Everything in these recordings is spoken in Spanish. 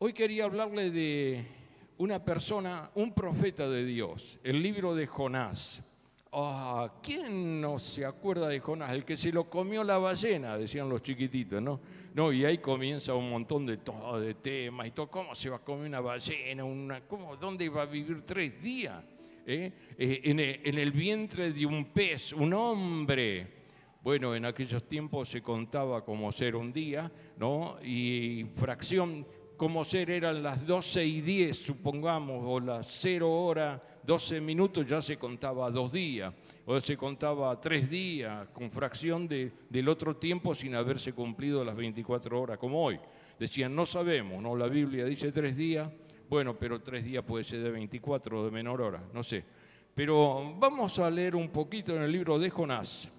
Hoy quería hablarle de una persona, un profeta de Dios, el libro de Jonás. ¿Quién no se acuerda de Jonás? El que se lo comió la ballena, decían los chiquititos, ¿no? No, y ahí comienza un montón de temas y todo. ¿Cómo se va a comer una ballena? ¿Dónde va a vivir 3 días? En el vientre de un pez, un hombre. Bueno, en aquellos tiempos se contaba como ser un día, ¿no? Y fracción, como ser eran las 12:10, supongamos, o las 0:12, ya se contaba 2 días, o se contaba 3 días, con fracción del otro tiempo sin haberse cumplido las 24 horas, como hoy. Decían, no sabemos, ¿no? La Biblia dice 3 días, bueno, pero 3 días puede ser de 24 o de menor hora, no sé. Pero vamos a leer un poquito en el libro de Jonás.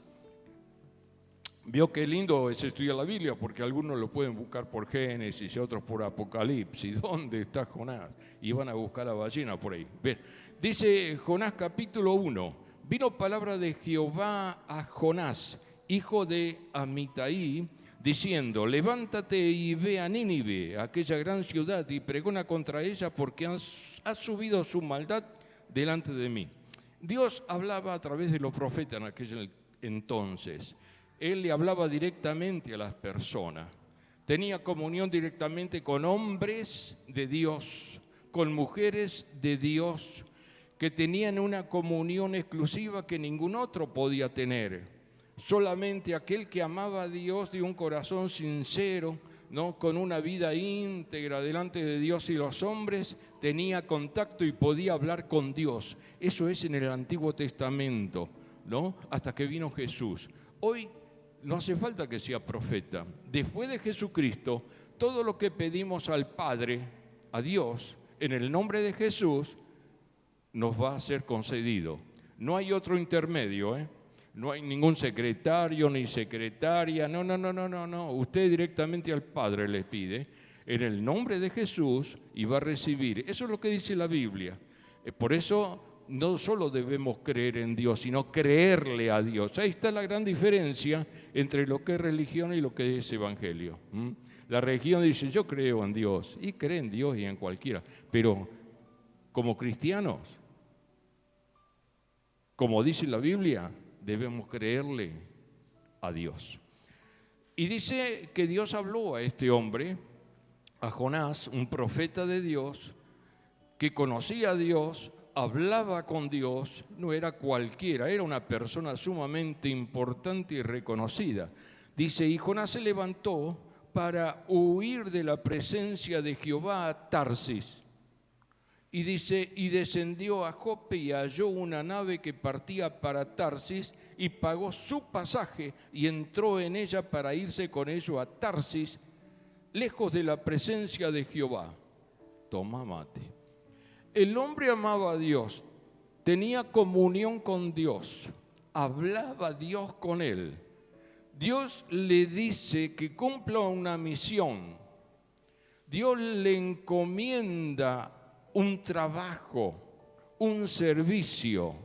Vio qué lindo es estudiar la Biblia, porque algunos lo pueden buscar por Génesis y otros por Apocalipsis. ¿Dónde está Jonás? Y van a buscar a la ballena por ahí. Bien. Dice Jonás capítulo 1. Vino palabra de Jehová a Jonás, hijo de Amitai, diciendo, levántate y ve a Nínive, aquella gran ciudad, y pregona contra ella, porque ha subido su maldad delante de mí. Dios hablaba a través de los profetas en aquel entonces. Él le hablaba directamente a las personas. Tenía comunión directamente con hombres de Dios, con mujeres de Dios, que tenían una comunión exclusiva que ningún otro podía tener. Solamente aquel que amaba a Dios de un corazón sincero, ¿no? Con una vida íntegra delante de Dios y los hombres, tenía contacto y podía hablar con Dios. Eso es en el Antiguo Testamento, ¿no? Hasta que vino Jesús. Hoy no hace falta que sea profeta. Después de Jesucristo, todo lo que pedimos al Padre, a Dios, en el nombre de Jesús, nos va a ser concedido. No hay otro intermedio, ¿eh? No hay ningún secretario ni secretaria. No. Usted directamente al Padre le pide en el nombre de Jesús y va a recibir. Eso es lo que dice la Biblia. Por eso no solo debemos creer en Dios, sino creerle a Dios. Ahí está la gran diferencia entre lo que es religión y lo que es evangelio. La religión dice, yo creo en Dios, y cree en Dios y en cualquiera. Pero como cristianos, como dice la Biblia, debemos creerle a Dios. Y dice que Dios habló a este hombre, a Jonás, un profeta de Dios, que conocía a Dios, hablaba con Dios, no era cualquiera, era una persona sumamente importante y reconocida. Dice, y Jonás se levantó para huir de la presencia de Jehová a Tarsis. Y dice, y descendió a Jope y halló una nave que partía para Tarsis y pagó su pasaje y entró en ella para irse con ello a Tarsis, lejos de la presencia de Jehová. Toma mate. El hombre amaba a Dios, tenía comunión con Dios, hablaba Dios con él. Dios le dice que cumpla una misión. Dios le encomienda un trabajo, un servicio.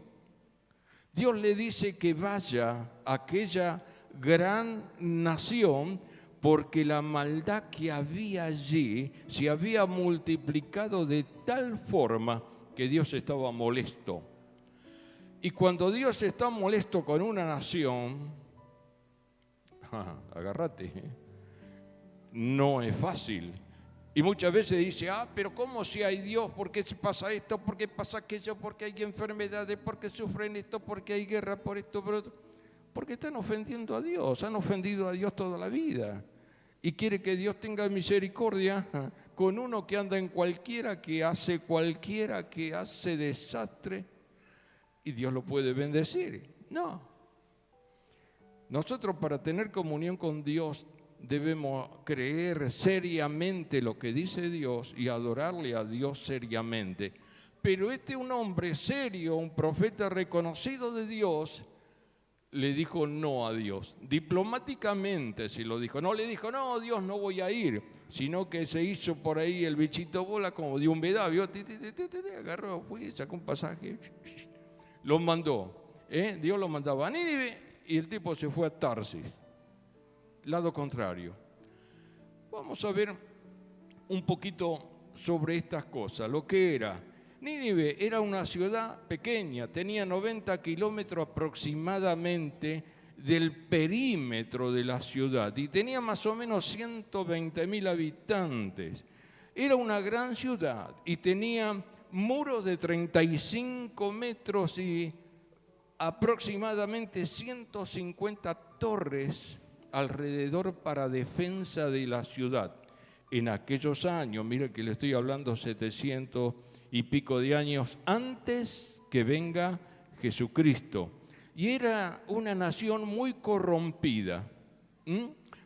Dios le dice que vaya a aquella gran nación porque la maldad que había allí se había multiplicado de tal forma que Dios estaba molesto. Y cuando Dios está molesto con una nación, agárrate, no es fácil. Y muchas veces dice, pero ¿cómo si hay Dios? ¿Por qué pasa esto? ¿Por qué pasa aquello? ¿Por qué hay enfermedades? ¿Por qué sufren esto? ¿Por qué hay guerra? ¿Por esto? ¿Por otro? Porque están ofendiendo a Dios, han ofendido a Dios toda la vida. Y quiere que Dios tenga misericordia con uno que anda en cualquiera, que hace desastre, y Dios lo puede bendecir. No. Nosotros para tener comunión con Dios debemos creer seriamente lo que dice Dios y adorarle a Dios seriamente. Pero un hombre serio, un profeta reconocido de Dios, le dijo no a Dios. Diplomáticamente se lo dijo. No le dijo, no, Dios, no voy a ir. Sino que se hizo por ahí el bichito bola como de un vedavio. Agarró, fue, sacó un pasaje. Lo mandó. Dios lo mandaba a Nínive y el tipo se fue a Tarsis. Lado contrario. Vamos a ver un poquito sobre estas cosas, lo que era. Nínive era una ciudad pequeña, tenía 90 kilómetros aproximadamente del perímetro de la ciudad y tenía más o menos 120.000 habitantes. Era una gran ciudad y tenía muros de 35 metros y aproximadamente 150 torres alrededor para defensa de la ciudad. En aquellos años, mire que le estoy hablando 700 y pico de años antes que venga Jesucristo. Y era una nación muy corrompida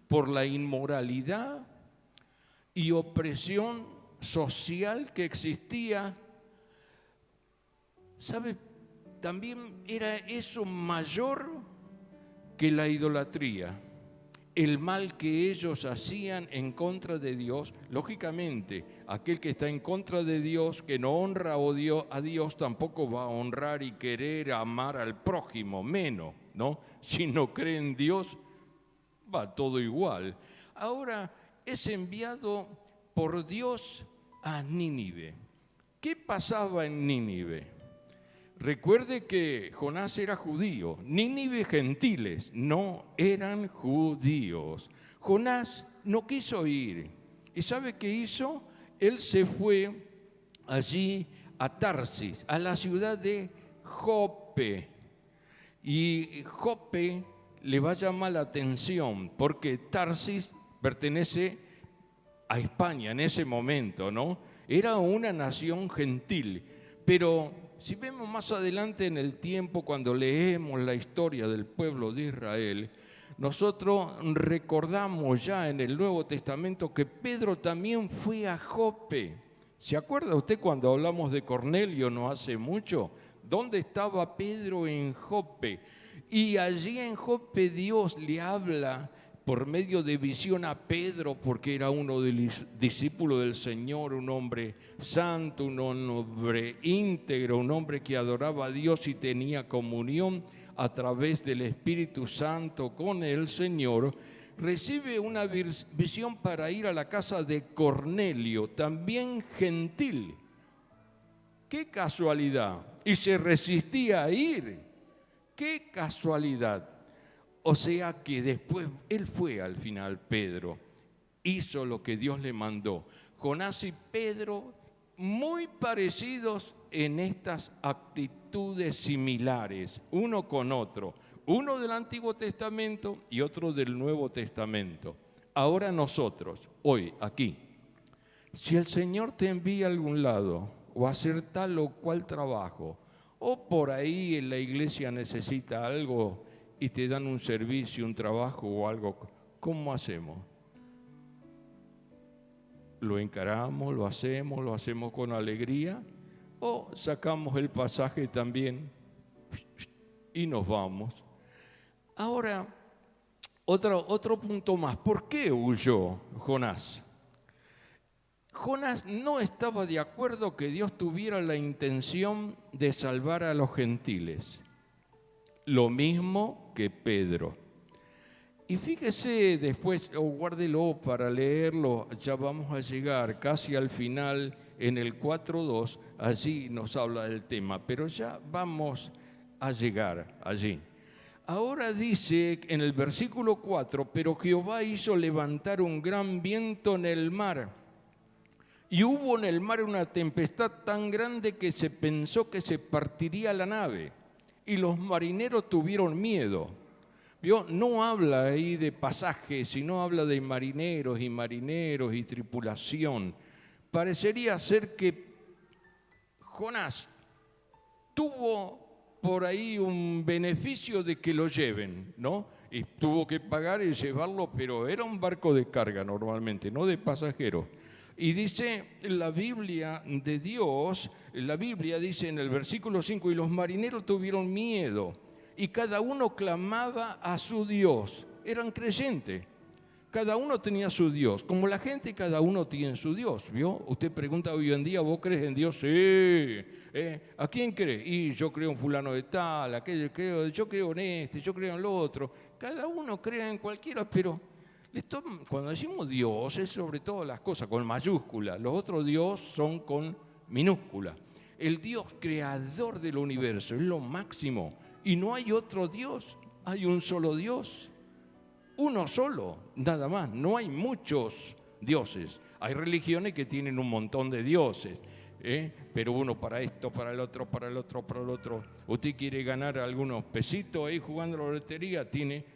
por la inmoralidad y opresión social que existía. ¿Sabe? También era eso mayor que la idolatría, el mal que ellos hacían en contra de Dios. Lógicamente, aquel que está en contra de Dios, que no honra a Dios, tampoco va a honrar y querer amar al prójimo, menos, ¿no? Si no cree en Dios, va todo igual. Ahora es enviado por Dios a Nínive. ¿Qué pasaba en Nínive? Recuerde que Jonás era judío, Nínive gentiles, no eran judíos. Jonás no quiso ir. ¿Y sabe qué hizo? Él se fue allí a Tarsis, a la ciudad de Jope. Y Jope le va a llamar la atención porque Tarsis pertenece a España en ese momento, ¿no? Era una nación gentil, pero si vemos más adelante en el tiempo, cuando leemos la historia del pueblo de Israel, nosotros recordamos ya en el Nuevo Testamento que Pedro también fue a Jope. ¿Se acuerda usted cuando hablamos de Cornelio no hace mucho? ¿Dónde estaba Pedro? En Jope. Y allí en Jope Dios le habla por medio de visión a Pedro, porque era uno de los discípulos del Señor, un hombre santo, un hombre íntegro, un hombre que adoraba a Dios y tenía comunión a través del Espíritu Santo con el Señor. Recibe una visión para ir a la casa de Cornelio, también gentil. ¡Qué casualidad! Y se resistía a ir. ¡Qué casualidad! O sea que después, él fue al final, Pedro, hizo lo que Dios le mandó. Jonás y Pedro, muy parecidos en estas actitudes similares, uno con otro, uno del Antiguo Testamento y otro del Nuevo Testamento. Ahora nosotros, hoy, aquí, si el Señor te envía a algún lado, o a hacer tal o cual trabajo, o por ahí en la iglesia necesita algo, y te dan un servicio, un trabajo o algo, ¿cómo hacemos? ¿Lo encaramos, lo hacemos con alegría? ¿O sacamos el pasaje también y nos vamos? Ahora, otro punto más. ¿Por qué huyó Jonás? Jonás no estaba de acuerdo que Dios tuviera la intención de salvar a los gentiles. Lo mismo que Pedro. Y fíjese después, o guárdelo para leerlo, ya vamos a llegar casi al final en el 4.2, allí nos habla del tema, pero ya vamos a llegar allí. Ahora dice en el versículo 4, pero Jehová hizo levantar un gran viento en el mar, y hubo en el mar una tempestad tan grande que se pensó que se partiría la nave. Y los marineros tuvieron miedo. ¿Vio? No habla ahí de pasajes, sino habla de marineros y tripulación. Parecería ser que Jonás tuvo por ahí un beneficio de que lo lleven, ¿no? Y tuvo que pagar y llevarlo, pero era un barco de carga normalmente, no de pasajeros. Y dice la Biblia de Dios, la Biblia dice en el versículo 5, y los marineros tuvieron miedo, y cada uno clamaba a su Dios. Eran creyentes, cada uno tenía su Dios. Como la gente, cada uno tiene su Dios, ¿vio? Usted pregunta hoy en día, ¿vos crees en Dios? Sí. ¿A quién cree? Y yo creo en fulano de tal, yo creo en este, yo creo en lo otro. Cada uno cree en cualquiera, pero Cuando decimos Dios es sobre todas las cosas con mayúscula, los otros Dios son con minúscula. El Dios creador del universo es lo máximo y no hay otro Dios, hay un solo Dios, uno solo, nada más, no hay muchos dioses. Hay religiones que tienen un montón de dioses, pero uno para esto, para el otro, para el otro, para el otro. Usted quiere ganar algunos pesitos ahí jugando a la lotería,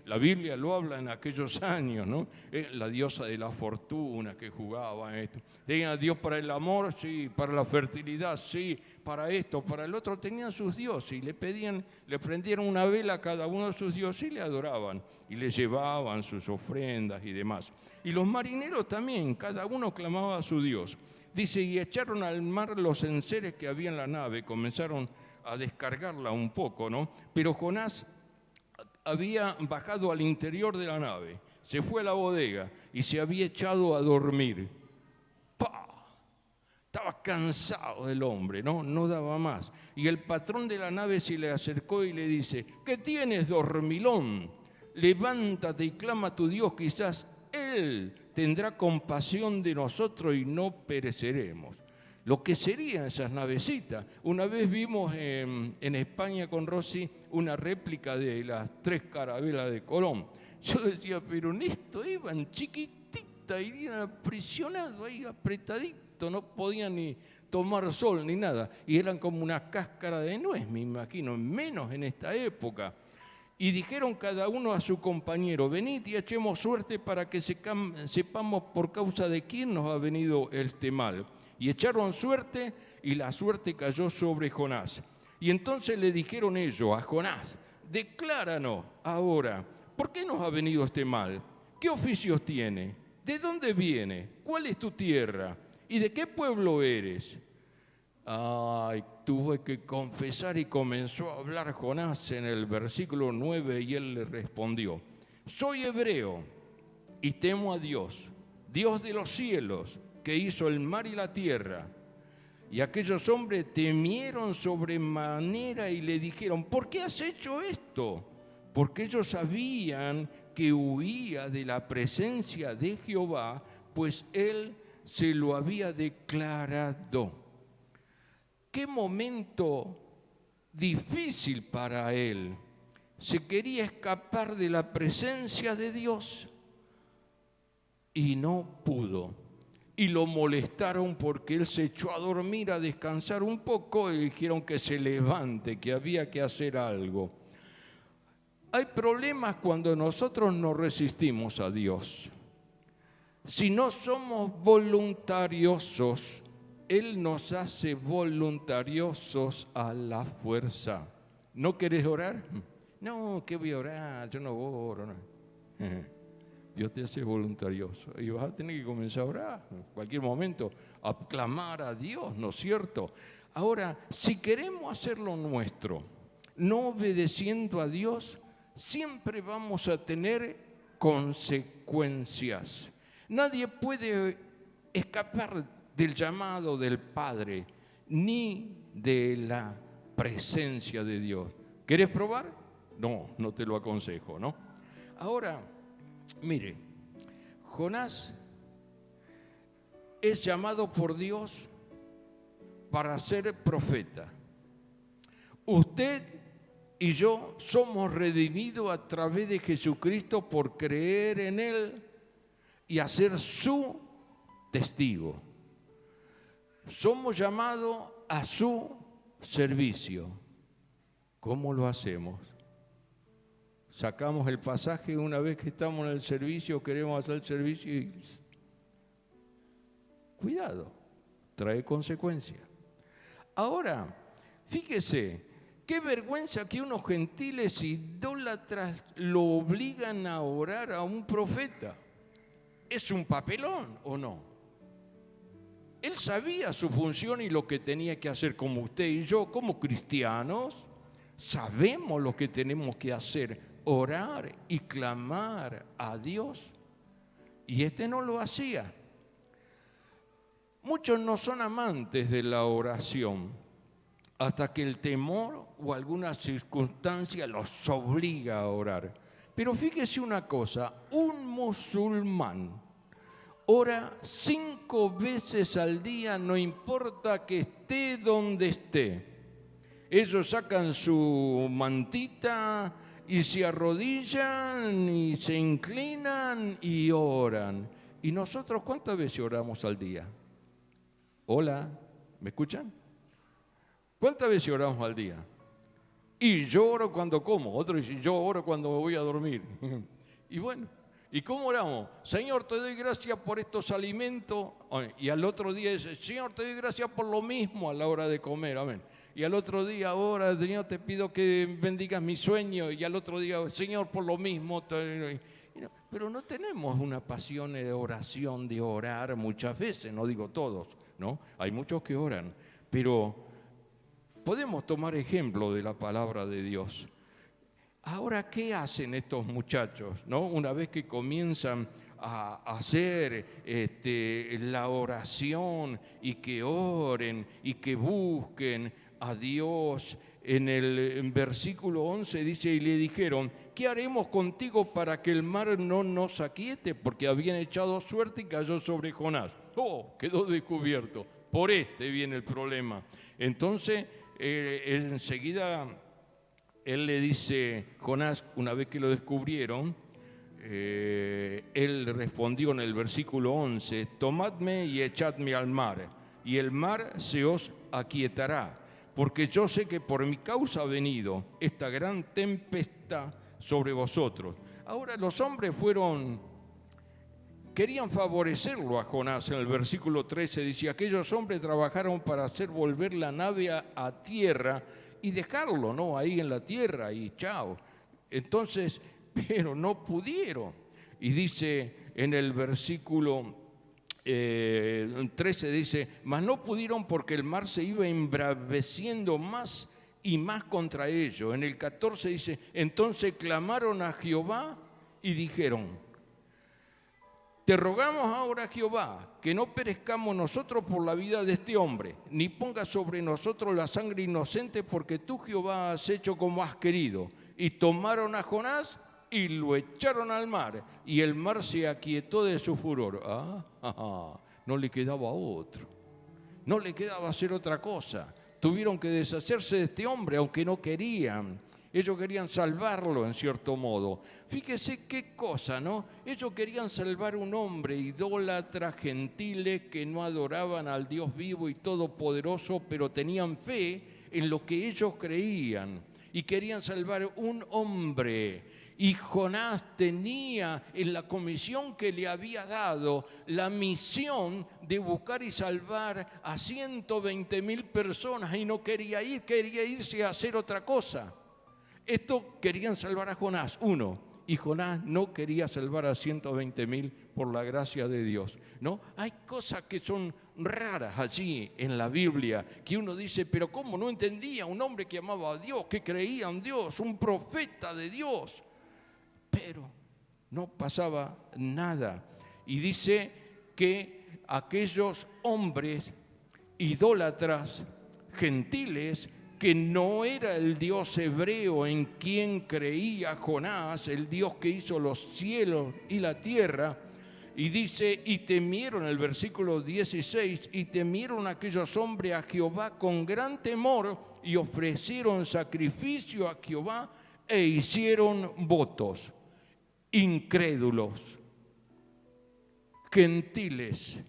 la Biblia lo habla en aquellos años, ¿no? La diosa de la fortuna que jugaba esto. Tenía Dios para el amor, sí, para la fertilidad, sí, para esto, para el otro. Tenían sus dioses y le prendieron una vela a cada uno de sus dioses y le adoraban y le llevaban sus ofrendas y demás. Y los marineros también, cada uno clamaba a su Dios. Dice, y echaron al mar los enseres que había en la nave, comenzaron a descargarla un poco, ¿no? Pero Jonás había bajado al interior de la nave, se fue a la bodega y se había echado a dormir. ¡Pah! Estaba cansado del hombre, no daba más. Y el patrón de la nave se le acercó y le dice, ¿qué tienes, dormilón? Levántate y clama a tu Dios, quizás Él tendrá compasión de nosotros y no pereceremos. Lo que serían esas navecitas. Una vez vimos en España con Rosy una réplica de las 3 carabelas de Colón. Yo decía, pero en esto iban chiquititas, iban aprisionados ahí, apretaditos, no podían ni tomar sol ni nada. Y eran como una cáscara de nuez, me imagino, menos en esta época. Y dijeron cada uno a su compañero, venid y echemos suerte para que sepamos por causa de quién nos ha venido este mal. Y echaron suerte y la suerte cayó sobre Jonás. Y entonces le dijeron ellos a Jonás, decláranos ahora, ¿por qué nos ha venido este mal? ¿Qué oficios tiene? ¿De dónde viene? ¿Cuál es tu tierra? ¿Y de qué pueblo eres? Ay, tuvo que confesar y comenzó a hablar Jonás en el versículo 9 y él le respondió, soy hebreo y temo a Dios, Dios de los cielos, que hizo el mar y la tierra. Y aquellos hombres temieron sobremanera y le dijeron, ¿por qué has hecho esto? Porque ellos sabían que huía de la presencia de Jehová, pues él se lo había declarado. Qué momento difícil para él. Se quería escapar de la presencia de Dios y no pudo. Y lo molestaron porque él se echó a dormir, a descansar un poco y dijeron que se levante, que había que hacer algo. Hay problemas cuando nosotros nos resistimos a Dios. Si no somos voluntariosos, Él nos hace voluntariosos a la fuerza. ¿No querés orar? No, ¿qué voy a orar? Yo no oro. No. Dios te hace voluntarioso y vas a tener que comenzar a orar en cualquier momento, a clamar a Dios, ¿no es cierto? Ahora, si queremos hacer lo nuestro, no obedeciendo a Dios, siempre vamos a tener consecuencias. Nadie puede escapar del llamado del Padre, ni de la presencia de Dios. ¿Querés probar? No, no te lo aconsejo, ¿no? Ahora, mire, Jonás es llamado por Dios para ser profeta. Usted y yo somos redimidos a través de Jesucristo por creer en Él y hacer su testigo. Somos llamados a su servicio. ¿Cómo lo hacemos? Sacamos el pasaje una vez que estamos en el servicio, queremos hacer el servicio y cuidado, trae consecuencias. Ahora, fíjese, qué vergüenza que unos gentiles idólatras lo obligan a orar a un profeta. ¿Es un papelón o no? Él sabía su función y lo que tenía que hacer, como usted y yo, como cristianos, sabemos lo que tenemos que hacer, orar y clamar a Dios. Y este no lo hacía. Muchos no son amantes de la oración hasta que el temor o alguna circunstancia los obliga a orar. Pero fíjese una cosa, un musulmán ora 5 veces al día, no importa que esté donde esté. Ellos sacan su mantita y se arrodillan y se inclinan y oran. ¿Y nosotros cuántas veces oramos al día? Hola, ¿me escuchan? ¿Cuántas veces oramos al día? Y yo oro cuando como, otro dice, yo oro cuando me voy a dormir. Y bueno, ¿y cómo oramos? Señor, te doy gracias por estos alimentos. Y al otro día dice, Señor, te doy gracias por lo mismo a la hora de comer. Amén. Y al otro día, ahora, Señor, te pido que bendigas mi sueño. Y al otro día, Señor, por lo mismo. Pero no tenemos una pasión de oración, de orar muchas veces, no digo todos, ¿no? Hay muchos que oran, pero podemos tomar ejemplo de la palabra de Dios. Ahora, ¿qué hacen estos muchachos, no? Una vez que comienzan a hacer la oración y que oren y que busquen a Dios. En el versículo 11 dice, y le dijeron, ¿qué haremos contigo para que el mar no nos aquiete? Porque habían echado suerte y cayó sobre Jonás. Oh, quedó descubierto. Por viene el problema. Entonces, enseguida, él le dice, Jonás, una vez que lo descubrieron, él respondió en el versículo 11, tomadme y echadme al mar, y el mar se os aquietará, porque yo sé que por mi causa ha venido esta gran tempestad sobre vosotros. Ahora los hombres querían favorecerlo a Jonás. En el versículo 13 dice, aquellos hombres trabajaron para hacer volver la nave a tierra y dejarlo, ¿no? Ahí en la tierra y chao. Entonces, pero no pudieron. Y dice en el versículo 13, dice, mas no pudieron porque el mar se iba embraveciendo más y más contra ellos. En el 14 dice, entonces clamaron a Jehová y dijeron, te rogamos ahora, Jehová, que no perezcamos nosotros por la vida de este hombre, ni pongas sobre nosotros la sangre inocente, porque tú, Jehová, has hecho como has querido. Y tomaron a Jonás y lo echaron al mar, y el mar se aquietó de su furor. No le quedaba otro, no le quedaba hacer otra cosa. Tuvieron que deshacerse de este hombre, aunque no querían. Ellos querían salvarlo en cierto modo. Fíjese qué cosa, ¿no? Ellos querían salvar un hombre idólatra, gentiles, que no adoraban al Dios vivo y todopoderoso, pero tenían fe en lo que ellos creían. Y querían salvar un hombre. Y Jonás tenía en la comisión que le había dado la misión de buscar y salvar a 120,000 personas. Y no quería ir, quería irse a hacer otra cosa. Esto querían salvar a Jonás, uno, y Jonás no quería salvar a 120,000 por la gracia de Dios, ¿no? Hay cosas que son raras allí en la Biblia, que uno dice, pero ¿cómo no entendía? Un hombre que amaba a Dios, que creía en Dios, un profeta de Dios, pero no pasaba nada. Y dice que aquellos hombres idólatras, gentiles, que no era el Dios hebreo en quien creía Jonás, el Dios que hizo los cielos y la tierra, y dice, y temieron, el versículo 16, y temieron aquellos hombres a Jehová con gran temor, y ofrecieron sacrificio a Jehová, e hicieron votos. Incrédulos, gentiles.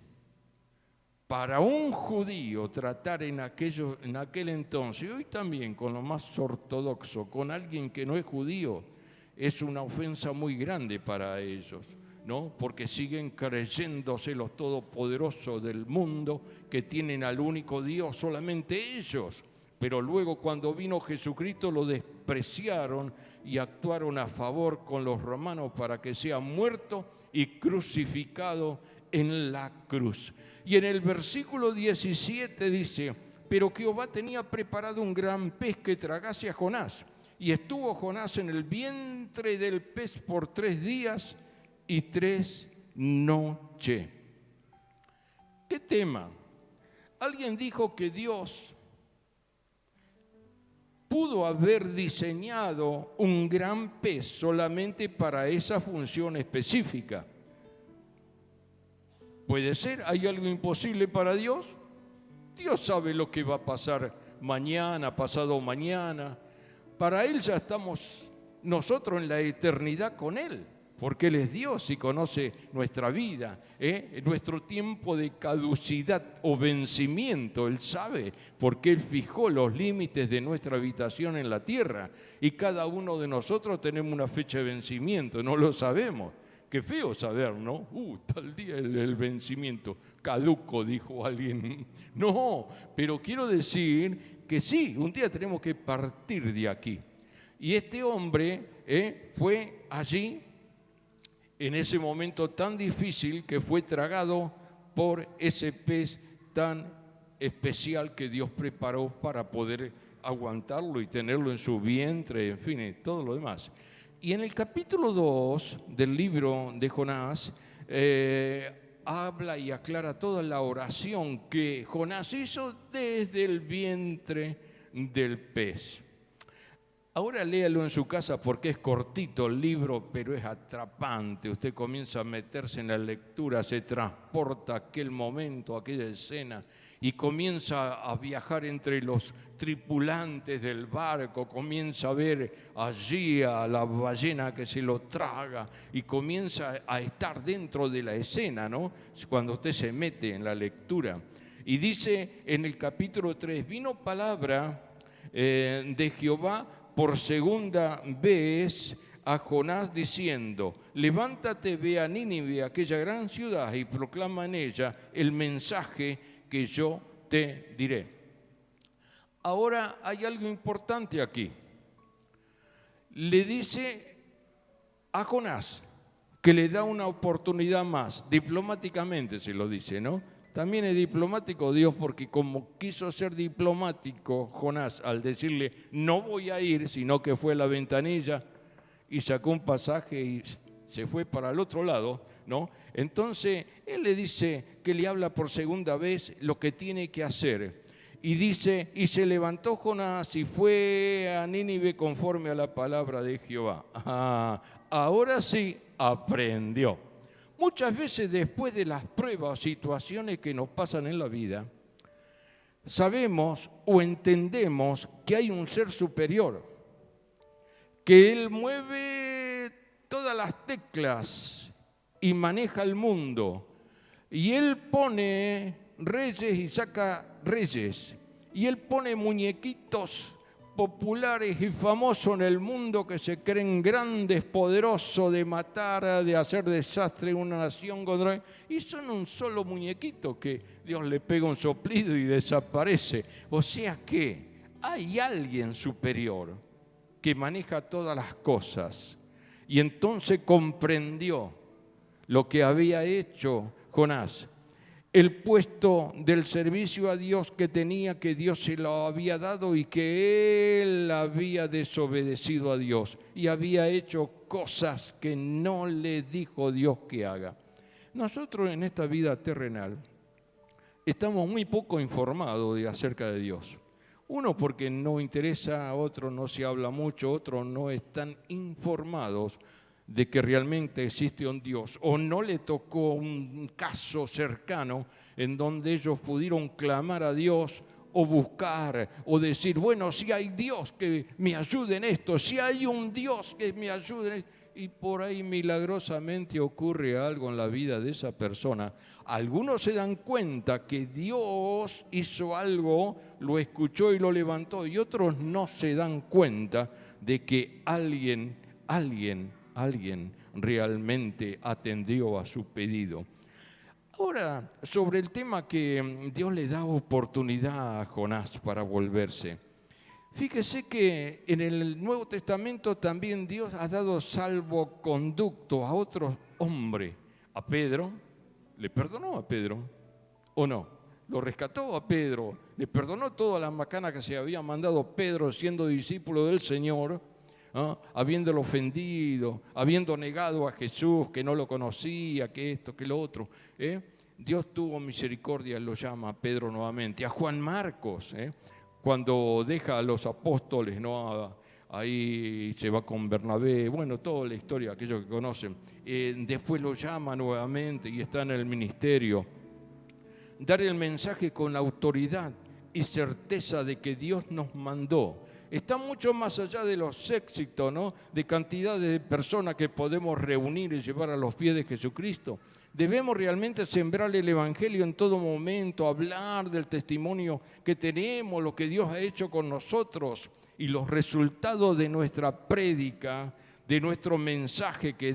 Para un judío tratar en aquel entonces, y hoy también con lo más ortodoxo, con alguien que no es judío, es una ofensa muy grande para ellos, ¿no? Porque siguen creyéndose los todopoderosos del mundo, que tienen al único Dios, solamente ellos. Pero luego cuando vino Jesucristo lo despreciaron y actuaron a favor con los romanos para que sea muerto y crucificado en la cruz. Y en el versículo 17 dice, pero Jehová tenía preparado un gran pez que tragase a Jonás. Y estuvo Jonás en el vientre del pez por 3 días y 3 noches. ¿Qué tema? Alguien dijo que Dios pudo haber diseñado un gran pez solamente para esa función específica. ¿Puede ser? ¿Hay algo imposible para Dios? Dios sabe lo que va a pasar mañana, pasado mañana. Para Él ya estamos nosotros en la eternidad con Él, porque Él es Dios y conoce nuestra vida, nuestro tiempo de caducidad o vencimiento. Él sabe, porque Él fijó los límites de nuestra habitación en la tierra y cada uno de nosotros tenemos una fecha de vencimiento, no lo sabemos. Qué feo saber, ¿no? Tal día el vencimiento, caduco, dijo alguien. No, pero quiero decir que sí, un día tenemos que partir de aquí. Y este hombre fue allí en ese momento tan difícil que fue tragado por ese pez tan especial que Dios preparó para poder aguantarlo y tenerlo en su vientre, en fin, todo lo demás. Y en el capítulo 2 del libro de Jonás, habla y aclara toda la oración que Jonás hizo desde el vientre del pez. Ahora léalo en su casa porque es cortito el libro, pero es atrapante. Usted comienza a meterse en la lectura, se transporta a aquel momento, a aquella escena, y comienza a viajar entre los tripulantes del barco, comienza a ver allí a la ballena que se lo traga y comienza a estar dentro de la escena, ¿no? Cuando usted se mete en la lectura. Y dice en el capítulo 3, vino palabra de Jehová por segunda vez a Jonás diciendo, levántate, ve a Nínive, aquella gran ciudad, y proclama en ella el mensaje que yo te diré. Ahora hay algo importante aquí. Le dice a Jonás que le da una oportunidad más, diplomáticamente se lo dice, ¿no? También es diplomático Dios porque como quiso ser diplomático Jonás al decirle no voy a ir, sino que fue a la ventanilla y sacó un pasaje y se fue para el otro lado, ¿no? Entonces él le dice que le habla por segunda vez lo que tiene que hacer. Y dice, y se levantó Jonás y fue a Nínive conforme a la palabra de Jehová. Ahora sí aprendió. Muchas veces después de las pruebas o situaciones que nos pasan en la vida, sabemos o entendemos que hay un ser superior, que Él mueve todas las teclas y maneja el mundo. Y Él pone reyes y saca reyes. Y Él pone muñequitos populares y famosos en el mundo que se creen grandes, poderosos de matar, de hacer desastre en una nación contra, y son un solo muñequito que Dios le pega un soplido y desaparece. O sea que hay alguien superior que maneja todas las cosas. Y entonces comprendió lo que había hecho Jonás. El puesto del servicio a Dios que tenía, que Dios se lo había dado y que él había desobedecido a Dios y había hecho cosas que no le dijo Dios que haga. Nosotros en esta vida terrenal estamos muy poco informados acerca de Dios. Uno porque no interesa, otro no se habla mucho, otros no están informados de que realmente existe un Dios, o no le tocó un caso cercano en donde ellos pudieron clamar a Dios o buscar o decir, bueno, si hay Dios que me ayude en esto, si hay un Dios que me ayude en esto, y por ahí milagrosamente ocurre algo en la vida de esa persona. Algunos se dan cuenta que Dios hizo algo, lo escuchó y lo levantó, y otros no se dan cuenta de que alguien realmente atendió a su pedido. Ahora, sobre el tema que Dios le da oportunidad a Jonás para volverse. Fíjese que en el Nuevo Testamento también Dios ha dado salvoconducto a otros hombres. A Pedro, ¿le perdonó a Pedro o no? Lo rescató a Pedro, le perdonó todas las macanas que se había mandado Pedro siendo discípulo del Señor, habiéndolo ofendido, habiendo negado a Jesús, que no lo conocía, que esto, que lo otro. Dios tuvo misericordia, lo llama a Pedro nuevamente. A Juan Marcos, cuando deja a los apóstoles, ¿no? Ahí se va con Bernabé, bueno, toda la historia, aquellos que conocen. Después lo llama nuevamente y está en el ministerio. Dar el mensaje con la autoridad y certeza de que Dios nos mandó. Está mucho más allá de los éxitos, ¿no? De cantidades de personas que podemos reunir y llevar a los pies de Jesucristo. Debemos realmente sembrar el Evangelio en todo momento, hablar del testimonio que tenemos, lo que Dios ha hecho con nosotros y los resultados de nuestra prédica, de nuestro mensaje que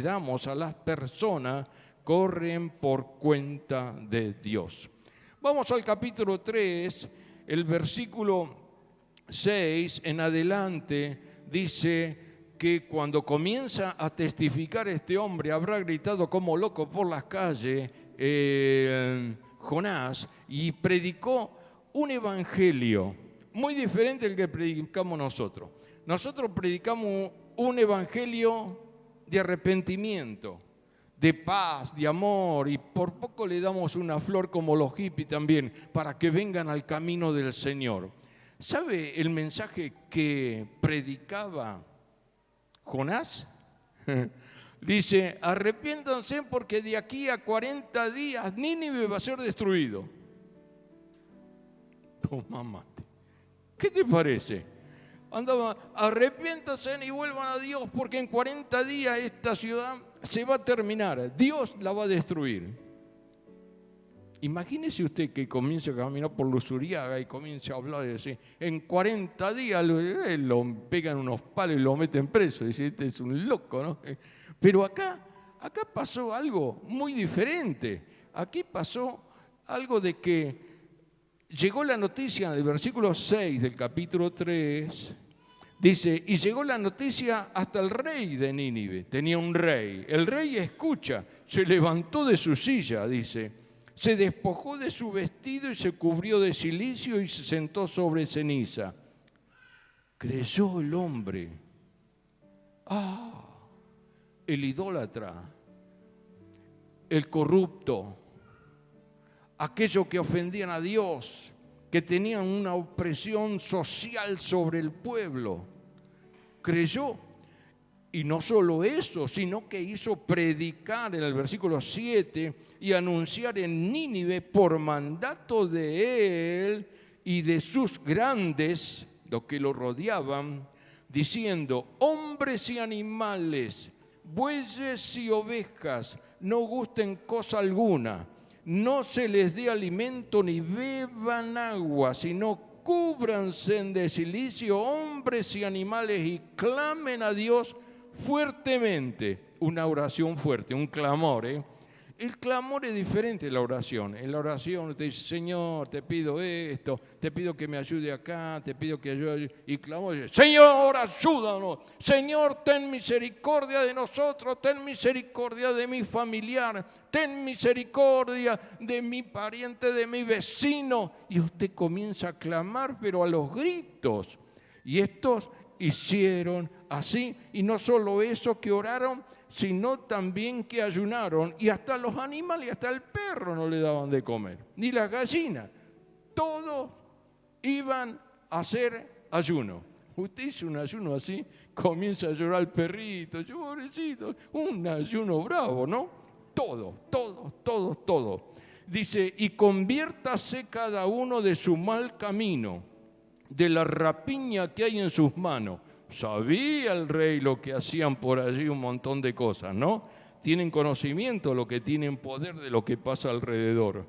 damos a las personas, corren por cuenta de Dios. Vamos al capítulo 3, el versículo 6 en adelante dice que cuando comienza a testificar este hombre, habrá gritado como loco por las calles Jonás, y predicó un evangelio muy diferente al que predicamos nosotros. Nosotros predicamos un evangelio de arrepentimiento, de paz, de amor, y por poco le damos una flor como los hippies también, para que vengan al camino del Señor. ¿Sabe el mensaje que predicaba Jonás? Dice, arrepiéntanse porque de aquí a 40 días Nínive va a ser destruido. Toma mate. ¿Qué te parece? Arrepiéntanse y vuelvan a Dios porque en 40 días esta ciudad se va a terminar. Dios la va a destruir. Imagínese usted que comience a caminar por Luzuriaga y comience a hablar y decir, en 40 días lo pegan unos palos y lo meten preso. Dice, este es un loco, ¿no? Pero acá pasó algo muy diferente. Aquí pasó algo de que llegó la noticia en el versículo 6 del capítulo 3. Dice, y llegó la noticia hasta el rey de Nínive. Tenía un rey. El rey escucha, se levantó de su silla, dice. Se despojó de su vestido y se cubrió de cilicio y se sentó sobre ceniza. Creyó el hombre. El idólatra, el corrupto, aquellos que ofendían a Dios, que tenían una opresión social sobre el pueblo. Creyó. Y no solo eso, sino que hizo predicar en el versículo 7 y anunciar en Nínive por mandato de él y de sus grandes, los que lo rodeaban, diciendo, hombres y animales, bueyes y ovejas, no gusten cosa alguna, no se les dé alimento ni beban agua, sino cúbranse de cilicio hombres y animales y clamen a Dios fuertemente. Una oración fuerte, un clamor. El clamor es diferente de la oración. En la oración usted dice, Señor, te pido esto, te pido que me ayude acá, te pido que ayude. Y clamor dice, Señor, ayúdanos. Señor, ten misericordia de nosotros, ten misericordia de mi familiar, ten misericordia de mi pariente, de mi vecino. Y usted comienza a clamar, pero a los gritos. Y estos hicieron así, y no solo eso que oraron, sino también que ayunaron, y hasta los animales, y hasta el perro no le daban de comer, ni las gallinas, todos iban a hacer ayuno. Usted hizo un ayuno así, comienza a llorar el perrito, pobrecito, un ayuno bravo, ¿no? Todo. Dice, y conviértase cada uno de su mal camino, de la rapiña que hay en sus manos. Sabía el rey lo que hacían por allí, un montón de cosas, ¿no? Tienen conocimiento, lo que tienen poder de lo que pasa alrededor.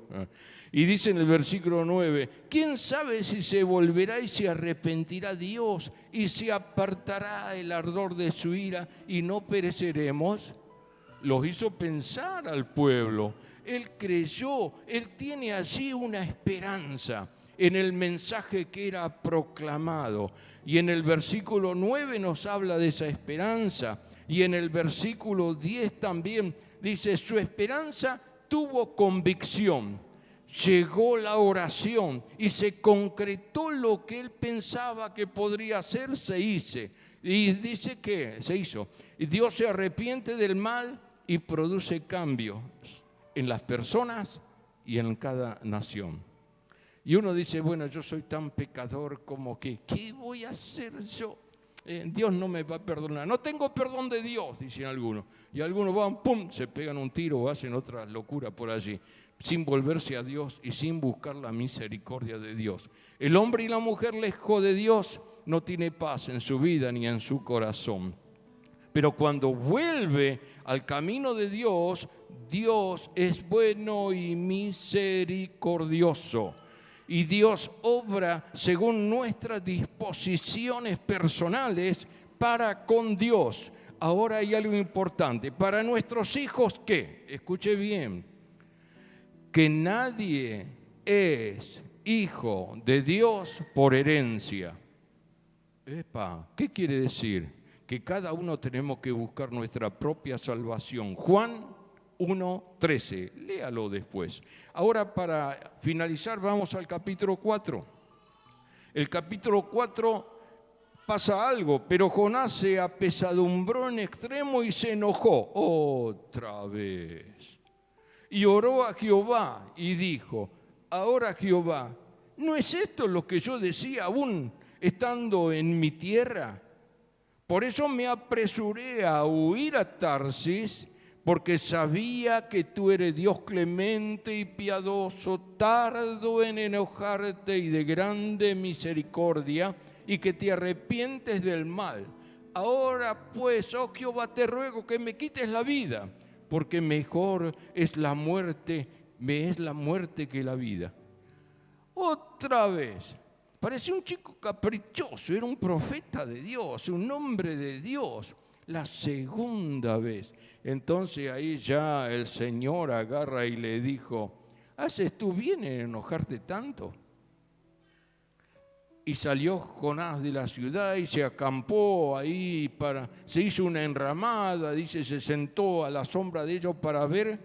Y dice en el versículo 9, ¿quién sabe si se volverá y se arrepentirá Dios y se apartará el ardor de su ira y no pereceremos? Los hizo pensar al pueblo. Él creyó, él tiene allí una esperanza en el mensaje que era proclamado. Y en el versículo 9 nos habla de esa esperanza. Y en el versículo 10 también dice, su esperanza tuvo convicción. Llegó la oración y se concretó lo que él pensaba que podría hacer, se hizo. Y dice que se hizo. Y Dios se arrepiente del mal y produce cambios en las personas y en cada nación. Y uno dice, bueno, yo soy tan pecador como que, ¿qué voy a hacer yo? Dios no me va a perdonar. No tengo perdón de Dios, dicen algunos. Y algunos van, pum, se pegan un tiro o hacen otra locura por allí, sin volverse a Dios y sin buscar la misericordia de Dios. El hombre y la mujer lejos de Dios no tiene paz en su vida ni en su corazón. Pero cuando vuelve al camino de Dios, Dios es bueno y misericordioso. Y Dios obra según nuestras disposiciones personales para con Dios. Ahora hay algo importante. Para nuestros hijos, ¿qué? Escuche bien. Que nadie es hijo de Dios por herencia. Epa, ¿qué quiere decir? Que cada uno tenemos que buscar nuestra propia salvación. Juan 1:13, léalo después. Ahora, para finalizar, vamos al capítulo 4. El capítulo 4 pasa algo, pero Jonás se apesadumbró en extremo y se enojó otra vez. Y oró a Jehová y dijo, ahora Jehová, ¿no es esto lo que yo decía aún estando en mi tierra? Por eso me apresuré a huir a Tarsis, porque sabía que tú eres Dios clemente y piadoso, tardo en enojarte y de grande misericordia, y que te arrepientes del mal. Ahora pues, oh Jehová, te ruego que me quites la vida, porque mejor es la muerte, me es la muerte que la vida. Otra vez. Parecía un chico caprichoso, era un profeta de Dios, un hombre de Dios. La segunda vez. Entonces ahí ya el Señor agarra y le dijo, ¿haces tú bien en enojarte tanto? Y salió Jonás de la ciudad y se acampó ahí, se hizo una enramada, dice, se sentó a la sombra de ellos para ver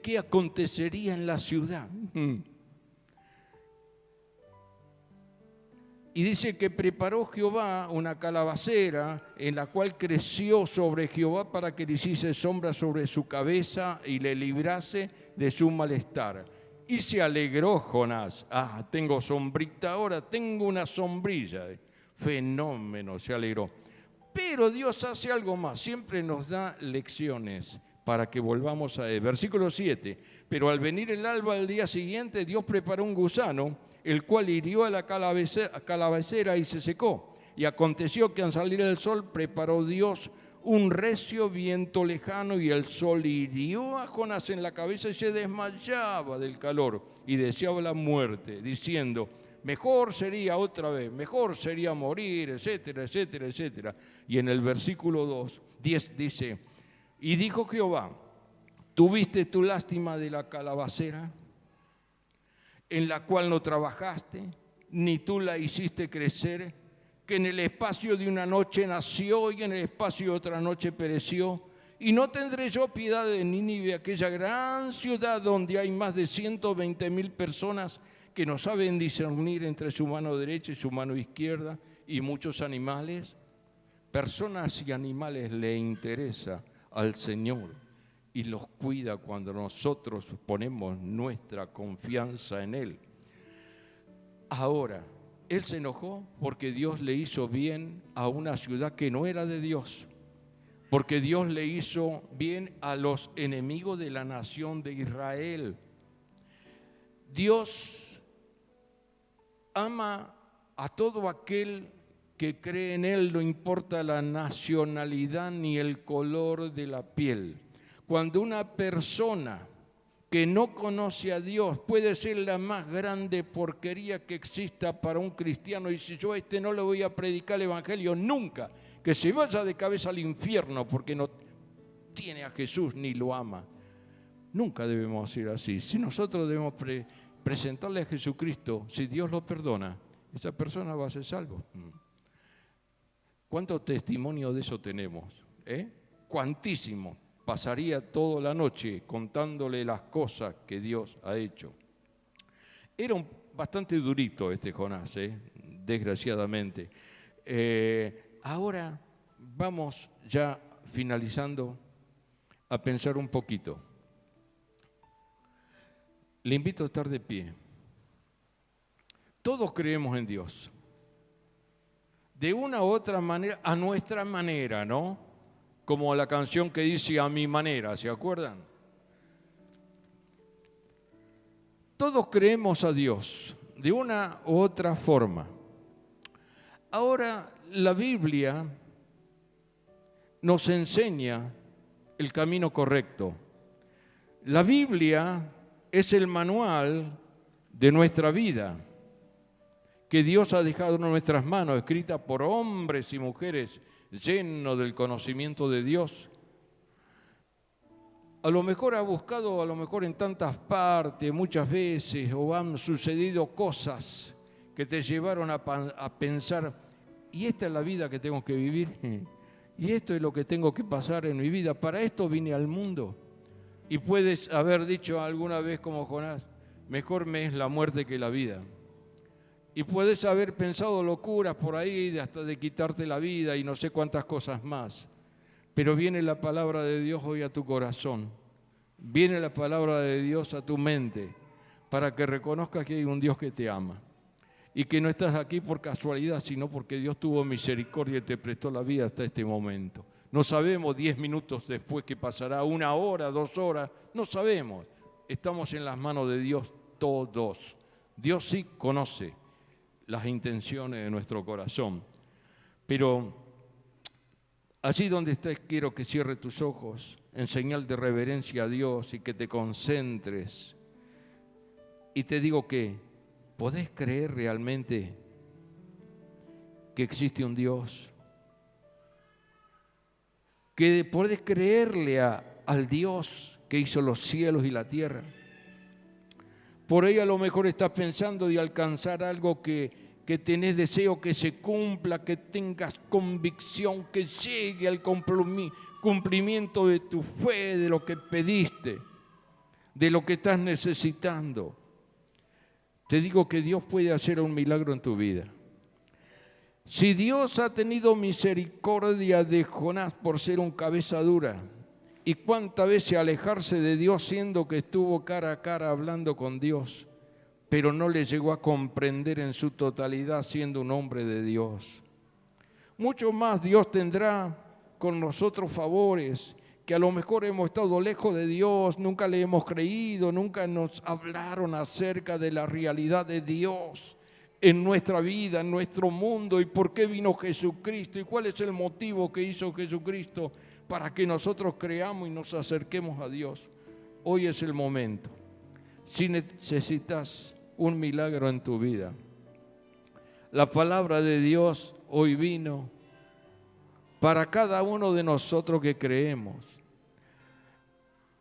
qué acontecería en la ciudad. Y dice que preparó Jehová una calabacera en la cual creció sobre Jehová para que le hiciese sombra sobre su cabeza y le librase de su malestar. Y se alegró Jonás. Tengo sombrita ahora, tengo una sombrilla. Fenómeno, se alegró. Pero Dios hace algo más, siempre nos da lecciones para que volvamos a él. Versículo 7. Pero al venir el alba del día siguiente, Dios preparó un gusano, el cual hirió a la calabacera y se secó. Y aconteció que al salir el sol preparó Dios un recio viento lejano y el sol hirió a Jonás en la cabeza y se desmayaba del calor y deseaba la muerte, diciendo, mejor sería otra vez, mejor sería morir, etcétera, etcétera, etcétera. Y en el versículo 10 dice, y dijo Jehová, ¿tuviste tu lástima de la calabacera, en la cual no trabajaste, ni tú la hiciste crecer, que en el espacio de una noche nació y en el espacio de otra noche pereció? Y no tendré yo piedad de Nínive, aquella gran ciudad donde hay más de 120,000 personas que no saben discernir entre su mano derecha y su mano izquierda, y muchos animales. Personas y animales le interesa al Señor y los cuida cuando nosotros ponemos nuestra confianza en Él. Ahora, Él se enojó porque Dios le hizo bien a una ciudad que no era de Dios, porque Dios le hizo bien a los enemigos de la nación de Israel. Dios ama a todo aquel que cree en Él, no importa la nacionalidad ni el color de la piel. Cuando una persona que no conoce a Dios puede ser la más grande porquería que exista para un cristiano, y si yo no le voy a predicar el evangelio nunca, que se vaya de cabeza al infierno porque no tiene a Jesús ni lo ama. Nunca debemos ser así. Si nosotros debemos presentarle a Jesucristo, si Dios lo perdona, esa persona va a ser salvo. ¿Cuántos testimonios de eso tenemos? ¿Cuantísimo? Pasaría toda la noche contándole las cosas que Dios ha hecho. Era bastante durito este Jonás, desgraciadamente. Ahora vamos ya finalizando a pensar un poquito. Le invito a estar de pie. Todos creemos en Dios. De una u otra manera, a nuestra manera, ¿no? Como la canción que dice "a mi manera", ¿se acuerdan? Todos creemos a Dios, de una u otra forma. Ahora, la Biblia nos enseña el camino correcto. La Biblia es el manual de nuestra vida que Dios ha dejado en nuestras manos, escrita por hombres y mujeres llenos del conocimiento de Dios. A lo mejor ha buscado, a lo mejor en tantas partes, muchas veces, o han sucedido cosas que te llevaron a pensar, ¿y esta es la vida que tengo que vivir? ¿Y esto es lo que tengo que pasar en mi vida? ¿Para esto vine al mundo? Y puedes haber dicho alguna vez como Jonás, mejor me es la muerte que la vida. Y puedes haber pensado locuras por ahí, hasta de quitarte la vida y no sé cuántas cosas más. Pero viene la palabra de Dios hoy a tu corazón. Viene la palabra de Dios a tu mente para que reconozcas que hay un Dios que te ama. Y que no estás aquí por casualidad, sino porque Dios tuvo misericordia y te prestó la vida hasta este momento. No sabemos 10 minutos después qué pasará, 1 hora, 2 horas, no sabemos. Estamos en las manos de Dios todos. Dios sí conoce las intenciones de nuestro corazón. Pero allí donde estés, quiero que cierres tus ojos en señal de reverencia a Dios y que te concentres. Y te digo que, ¿podés creer realmente que existe un Dios? Que podés creerle al Dios que hizo los cielos y la tierra. Por ahí a lo mejor estás pensando de alcanzar algo que tenés deseo que se cumpla, que tengas convicción, que llegue al cumplimiento de tu fe, de lo que pediste, de lo que estás necesitando. Te digo que Dios puede hacer un milagro en tu vida. Si Dios ha tenido misericordia de Jonás por ser un cabeza dura, y cuántas veces alejarse de Dios siendo que estuvo cara a cara hablando con Dios, pero no le llegó a comprender en su totalidad siendo un hombre de Dios. Mucho más Dios tendrá con nosotros favores, que a lo mejor hemos estado lejos de Dios, nunca le hemos creído, nunca nos hablaron acerca de la realidad de Dios en nuestra vida, en nuestro mundo, y por qué vino Jesucristo, y cuál es el motivo que hizo Jesucristo para que nosotros creamos y nos acerquemos a Dios. Hoy es el momento. Si necesitas un milagro en tu vida, la palabra de Dios hoy vino para cada uno de nosotros que creemos.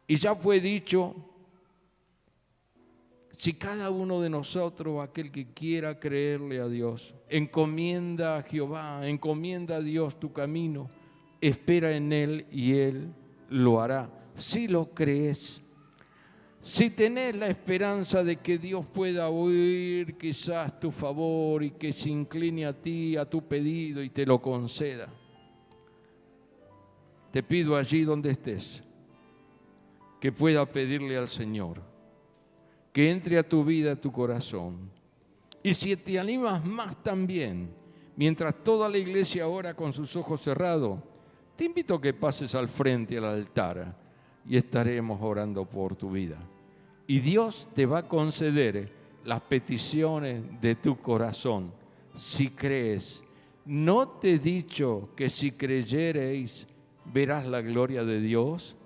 Y ya fue dicho, si cada uno de nosotros, aquel que quiera creerle a Dios, encomienda a Jehová, encomienda a Dios tu camino, espera en Él y Él lo hará. Si lo crees, si tenés la esperanza de que Dios pueda oír quizás tu favor y que se incline a ti, a tu pedido y te lo conceda, te pido allí donde estés, que pueda pedirle al Señor, que entre a tu vida, a tu corazón. Y si te animas más también, mientras toda la iglesia ora con sus ojos cerrados, te invito a que pases al frente al altar y estaremos orando por tu vida. Y Dios te va a conceder las peticiones de tu corazón, si crees. ¿No te he dicho que si creyereis verás la gloria de Dios?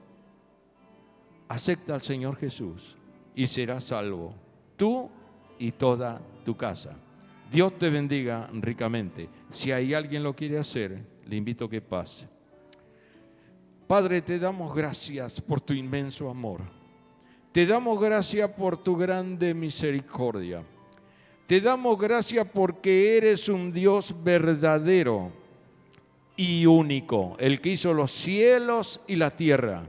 Acepta al Señor Jesús y serás salvo, tú y toda tu casa. Dios te bendiga ricamente. Si hay alguien lo quiere hacer, le invito a que pase. Padre, te damos gracias por tu inmenso amor. Te damos gracias por tu grande misericordia. Te damos gracias porque eres un Dios verdadero y único, el que hizo los cielos y la tierra.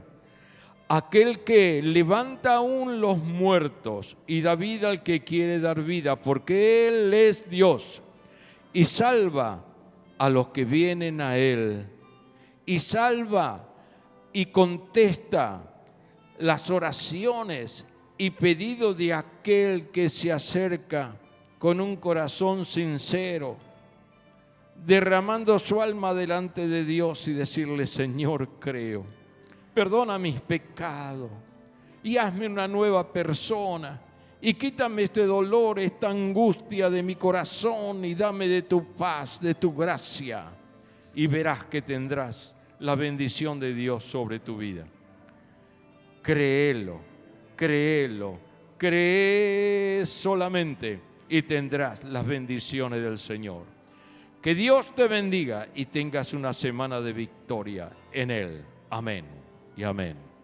Aquel que levanta aún los muertos y da vida al que quiere dar vida, porque Él es Dios y salva a los que vienen a Él. Y salva y contesta las oraciones y pedidos de aquel que se acerca con un corazón sincero, derramando su alma delante de Dios y decirle: Señor, creo, perdona mis pecados y hazme una nueva persona y quítame este dolor, esta angustia de mi corazón y dame de tu paz, de tu gracia, y verás que tendrás la bendición de Dios sobre tu vida. Créelo, créelo, cree solamente y tendrás las bendiciones del Señor. Que Dios te bendiga y tengas una semana de victoria en Él. Amén y amén.